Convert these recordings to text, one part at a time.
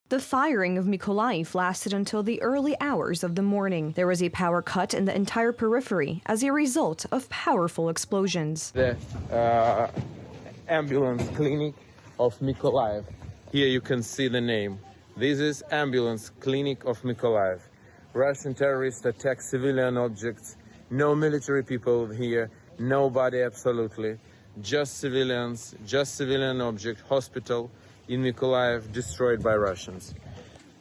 The firing of Mykolaiv lasted until the early hours of the morning. There was a power cut in the entire periphery as a result of powerful explosions. The ambulance clinic of Mykolaiv. Here you can see the name. This is ambulance clinic of Mykolaiv. Russian terrorists attack civilian objects. No military people here. Nobody absolutely. Just civilians, just civilian object. Hospital in Mykolaiv destroyed by Russians.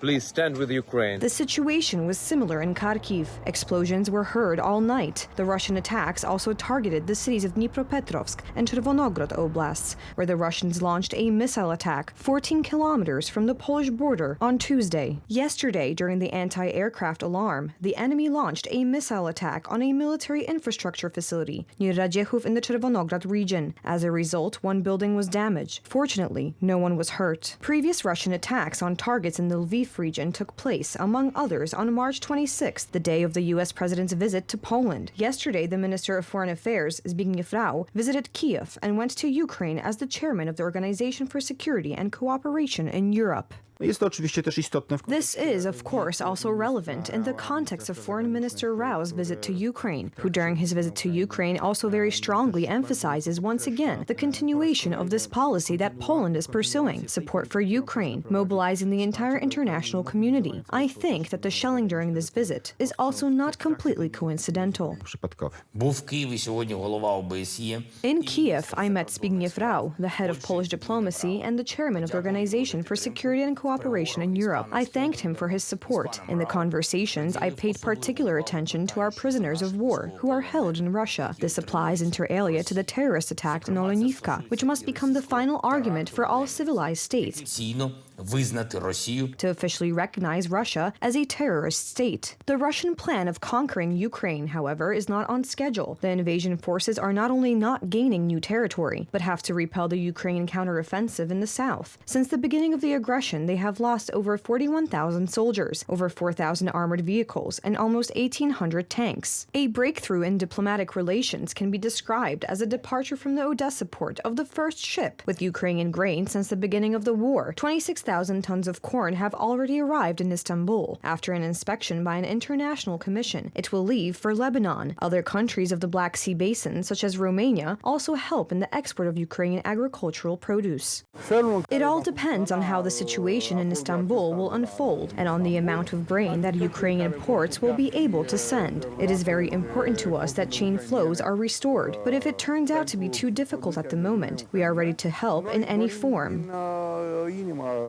Please stand with Ukraine. The situation was similar in Kharkiv. Explosions were heard all night. The Russian attacks also targeted the cities of Dnipropetrovsk and Chervonogrod oblasts, where the Russians launched a missile attack 14 kilometers from the Polish border on Tuesday. Yesterday, during the anti-aircraft alarm, the enemy launched a missile attack on a military infrastructure facility near Radziechów in the Chervonogrod region. As a result, one building was damaged. Fortunately, no one was hurt. Previous Russian attacks on targets in the Lviv region took place, among others, on March 26th, the day of the U.S. president's visit to Poland. Yesterday, the Minister of Foreign Affairs, Zbigniew, visited Kiev and went to Ukraine as the chairman of the Organization for Security and Cooperation in Europe. This is, of course, also relevant in the context of Foreign Minister Rao's visit to Ukraine, who during his visit to Ukraine also very strongly emphasizes once again the continuation of this policy that Poland is pursuing, support for Ukraine, mobilizing the entire international community. I think that the shelling during this visit is also not completely coincidental. In Kiev, I met Zbigniew Rau, the head of Polish diplomacy and the chairman of the Organization for Security and Cooperation in Europe. I thanked him for his support. In the conversations, I paid particular attention to our prisoners of war who are held in Russia. This applies inter alia to the terrorist attack in Olenivka, which must become the final argument for all civilized states to officially recognize Russia as a terrorist state. The Russian plan of conquering Ukraine, however, is not on schedule. The invasion forces are not only not gaining new territory, but have to repel the Ukrainian counteroffensive in the south. Since the beginning of the aggression, they have lost over 41,000 soldiers, over 4,000 armored vehicles, and almost 1,800 tanks. A breakthrough in diplomatic relations can be described as a departure from the Odessa port of the first ship with Ukrainian grain since the beginning of the war. 26,000 tons of corn have already arrived in Istanbul. After an inspection by an international commission, it will leave for Lebanon. Other countries of the Black Sea Basin, such as Romania, also help in the export of Ukrainian agricultural produce. It all depends on how the situation in Istanbul will unfold and on the amount of grain that Ukrainian ports will be able to send. It is very important to us that chain flows are restored, but if it turns out to be too difficult at the moment, we are ready to help in any form.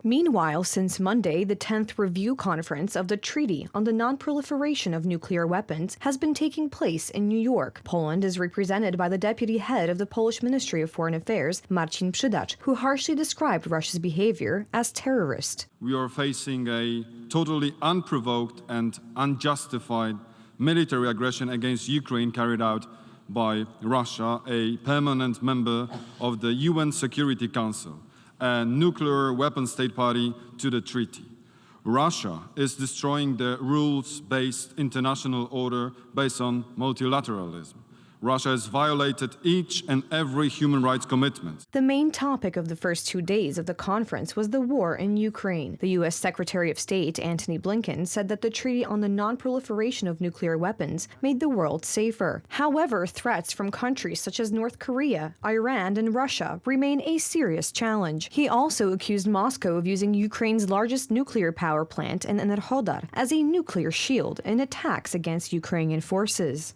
Meanwhile, since Monday, the 10th review conference of the Treaty on the Non-Proliferation of Nuclear Weapons has been taking place in New York. Poland is represented by the deputy head of the Polish Ministry of Foreign Affairs, Marcin Przydacz, who harshly described Russia's behavior as terrorist. We are facing a totally unprovoked and unjustified military aggression against Ukraine carried out by Russia, a permanent member of the UN Security Council, a nuclear weapon state party to the treaty. Russia is destroying the rules-based international order based on multilateralism. Russia has violated each and every human rights commitment. The main topic of the first 2 days of the conference was the war in Ukraine. The U.S. Secretary of State, Antony Blinken, said that the Treaty on the Non-Proliferation of Nuclear Weapons made the world safer. However, threats from countries such as North Korea, Iran, and Russia remain a serious challenge. He also accused Moscow of using Ukraine's largest nuclear power plant in Enerhodar as a nuclear shield in attacks against Ukrainian forces.